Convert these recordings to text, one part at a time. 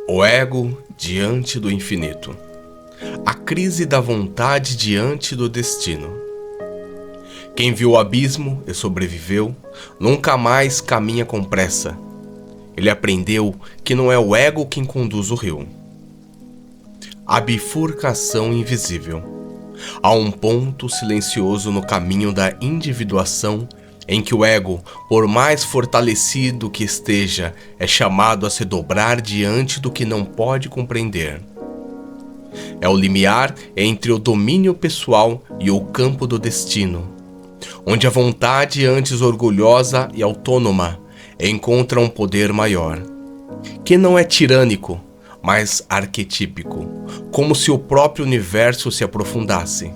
O ego diante do infinito. A crise da vontade diante do destino. Quem viu o abismo e sobreviveu, nunca mais caminha com pressa. Ele aprendeu que não é o ego quem conduz o rio. A bifurcação invisível. Há um ponto silencioso no caminho da individuação em que o ego, por mais fortalecido que esteja, é chamado a se dobrar diante do que não pode compreender. É o limiar entre o domínio pessoal e o campo do destino, onde a vontade, antes orgulhosa e autônoma, encontra um poder maior, que não é tirânico, mas arquetípico, como se o próprio universo se aprofundasse.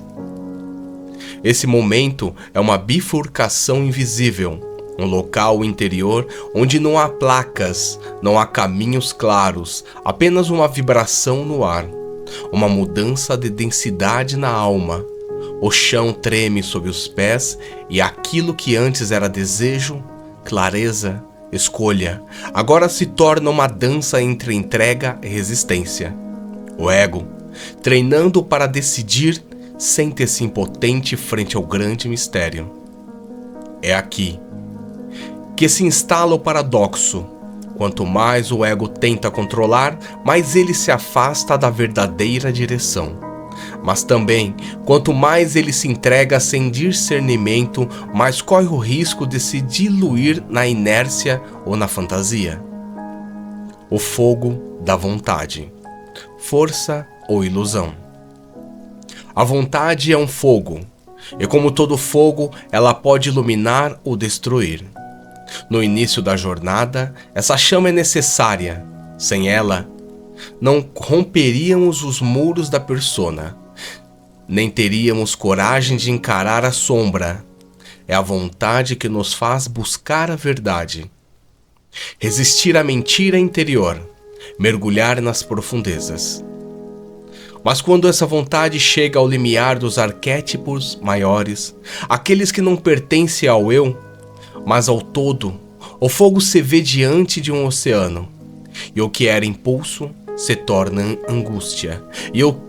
Esse momento é uma bifurcação invisível, um local interior onde não há placas, não há caminhos claros, apenas uma vibração no ar, uma mudança de densidade na alma. O chão treme sob os pés e aquilo que antes era desejo, clareza, escolha, agora se torna uma dança entre entrega e resistência. O ego, treinando para decidir, sente-se impotente frente ao grande mistério. É aqui que se instala o paradoxo. Quanto mais o ego tenta controlar, mais ele se afasta da verdadeira direção. Mas também, quanto mais ele se entrega sem discernimento, mais corre o risco de se diluir na inércia ou na fantasia. O fogo da vontade. Força ou ilusão. A vontade é um fogo, e como todo fogo, ela pode iluminar ou destruir. No início da jornada, essa chama é necessária. Sem ela, não romperíamos os muros da persona, nem teríamos coragem de encarar a sombra. É a vontade que nos faz buscar a verdade, resistir à mentira interior, mergulhar nas profundezas. Mas quando essa vontade chega ao limiar dos arquétipos maiores, aqueles que não pertencem ao eu, mas ao todo, o fogo se vê diante de um oceano, e o que era impulso se torna angústia, e o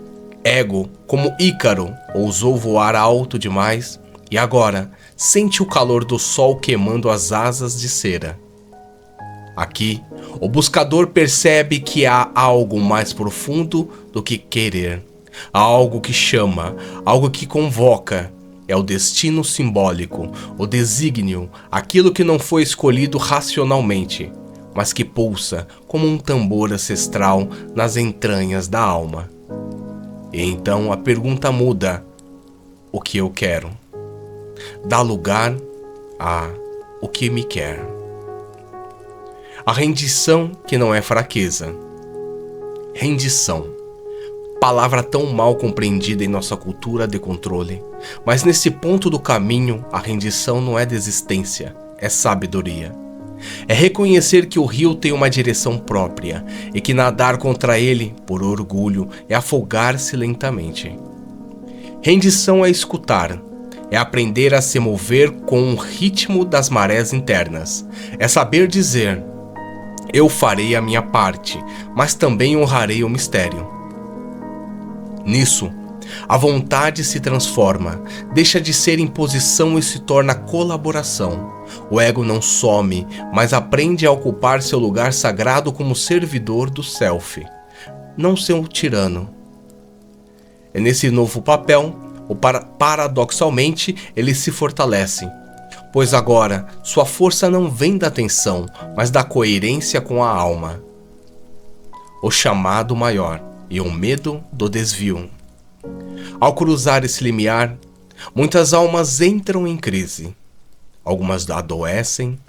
ego, como Ícaro, ousou voar alto demais, e agora sente o calor do sol queimando as asas de cera. Aqui, o buscador percebe que há algo mais profundo do que querer. Há algo que chama, algo que convoca. É o destino simbólico, o desígnio, aquilo que não foi escolhido racionalmente, mas que pulsa como um tambor ancestral nas entranhas da alma. E então a pergunta muda: o que eu quero? Dá lugar a o que me quer. A rendição que não é fraqueza. Rendição. Palavra tão mal compreendida em nossa cultura de controle. Mas nesse ponto do caminho, a rendição não é desistência, é sabedoria. É reconhecer que o rio tem uma direção própria e que nadar contra ele, por orgulho, é afogar-se lentamente. Rendição é escutar. É aprender a se mover com o ritmo das marés internas. É saber dizer: eu farei a minha parte, mas também honrarei o mistério. Nisso, a vontade se transforma, deixa de ser imposição e se torna colaboração. O ego não some, mas aprende a ocupar seu lugar sagrado como servidor do self, não ser um tirano. E nesse novo papel, paradoxalmente, ele se fortalece, pois agora sua força não vem da tensão, mas da coerência com a alma. O chamado maior e o medo do desvio. Ao cruzar esse limiar, muitas almas entram em crise. Algumas adoecem,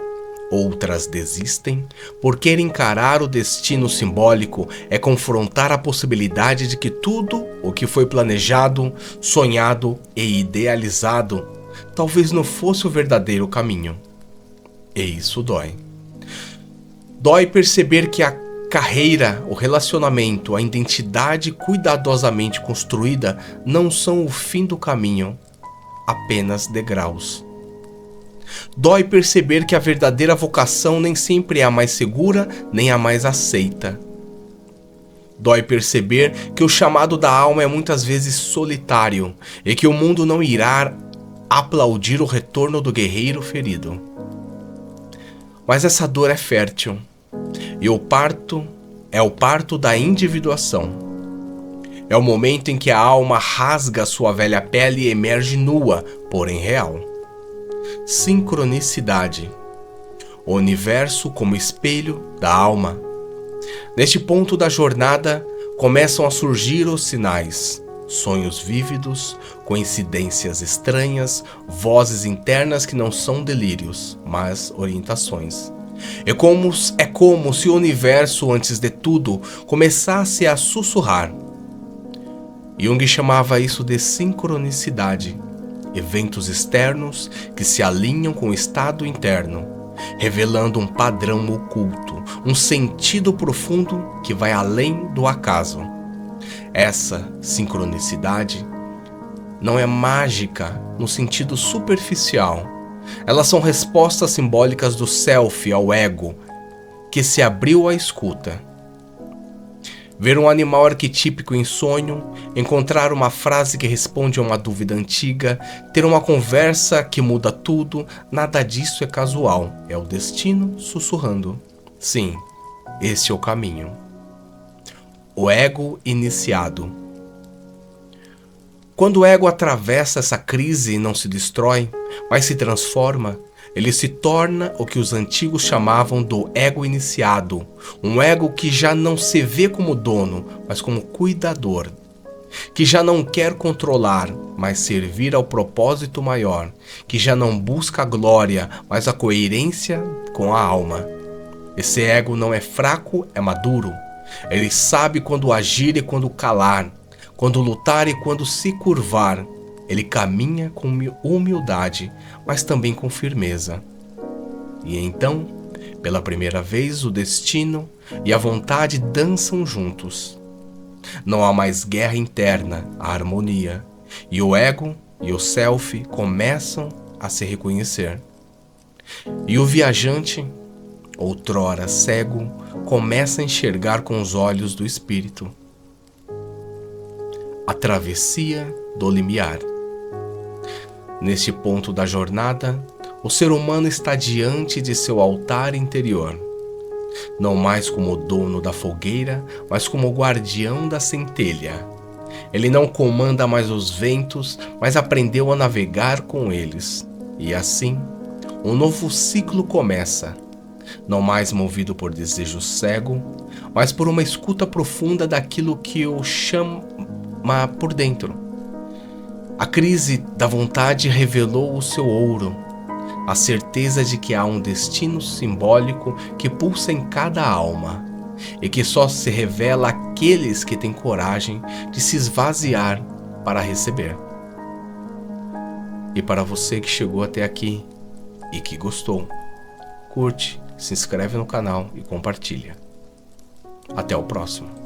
outras desistem, porque encarar o destino simbólico é confrontar a possibilidade de que tudo o que foi planejado, sonhado e idealizado talvez não fosse o verdadeiro caminho. E isso dói. Dói perceber que a carreira, o relacionamento, a identidade cuidadosamente construída não são o fim do caminho, apenas degraus. Dói perceber que a verdadeira vocação nem sempre é a mais segura nem a mais aceita. Dói perceber que o chamado da alma é muitas vezes solitário e que o mundo não irá aplaudir o retorno do guerreiro ferido. Mas essa dor é fértil e o parto é o parto da individuação. É o momento em que a alma rasga sua velha pele e emerge nua, porém real. Sincronicidade. O universo como espelho da alma. Neste ponto da jornada, começam a surgir os sinais, sonhos vívidos, coincidências estranhas, vozes internas que não são delírios, mas orientações. É como se o universo, antes de tudo, começasse a sussurrar. Jung chamava isso de sincronicidade, eventos externos que se alinham com o estado interno, revelando um padrão oculto, um sentido profundo que vai além do acaso. Essa sincronicidade não é mágica no sentido superficial. Elas são respostas simbólicas do self ao ego, que se abriu à escuta. Ver um animal arquetípico em sonho, encontrar uma frase que responde a uma dúvida antiga, ter uma conversa que muda tudo, nada disso é casual, é o destino sussurrando. Sim, esse é o caminho. O ego iniciado. Quando o ego atravessa essa crise e não se destrói, mas se transforma, ele se torna o que os antigos chamavam do ego iniciado, um ego que já não se vê como dono, mas como cuidador, que já não quer controlar, mas servir ao propósito maior, que já não busca a glória, mas a coerência com a alma. Esse ego não é fraco, é maduro. Ele sabe quando agir e quando calar, quando lutar e quando se curvar. Ele caminha com humildade, mas também com firmeza. E então, pela primeira vez, o destino e a vontade dançam juntos. Não há mais guerra interna, há harmonia. E o ego e o self começam a se reconhecer. E o viajante, outrora cego, começa a enxergar com os olhos do espírito. A travessia do limiar. Neste ponto da jornada, o ser humano está diante de seu altar interior, não mais como o dono da fogueira, mas como o guardião da centelha. Ele não comanda mais os ventos, mas aprendeu a navegar com eles. E assim, um novo ciclo começa, não mais movido por desejo cego, mas por uma escuta profunda daquilo que o chama por dentro. A crise da vontade revelou o seu ouro, a certeza de que há um destino simbólico que pulsa em cada alma e que só se revela àqueles que têm coragem de se esvaziar para receber. E para você que chegou até aqui e que gostou, curte, se inscreve no canal e compartilha. Até o próximo.